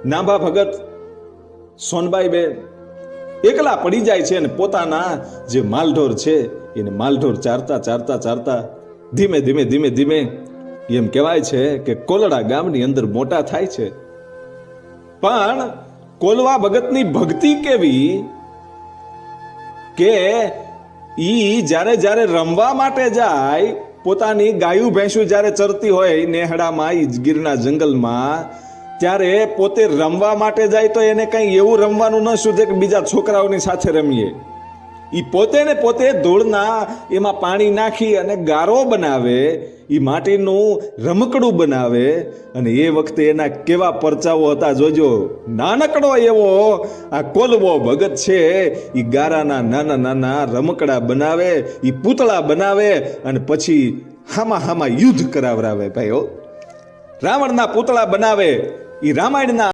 નાભા ભગત સોનબાઈ બેન એકલા પડી જાય છે અને પોતાના જે માલઢોર છે એને માલઢોર ચારતા ચારતા ચારતા ધીમે ધીમે ધીમે ધીમે એમ કહેવાય છે કે કોલડા ગામની અંદર મોટા થાય છે. પણ કોલવા ભગતની ભક્તિ કેવી કે ઈ જ્યારે જ્યારે રમવા માટે જાય, પોતાની ગાયું ભેંસું જ્યારે ચરતી હોય નેહડામાં, ઈ ગીરના જંગલમાં, ત્યારે પોતે રમવા માટે જાય તો એને કંઈ એવું રમવાનું ન શોધે કે બીજા છોકરાઓની સાથે રમીએ. ઈ પોતે ને પોતે ધૂળના એમાં પાણી નાખી અને ગારો બનાવે, ઈ માટીનું રમકડું બનાવે. અને એ વખતે એના કેવા પરચાઓ હતા જોજો. નાનકડો એવો આ કોલવો ભગત છે, ઈ ગારાના નાના નાના રમકડા બનાવે, ઈ પૂતળા બનાવે અને પછી હામાં યુદ્ધ કરાવરાવે ભાઈઓ. રાવણના પૂતળા બનાવે, ઈ રામાયણના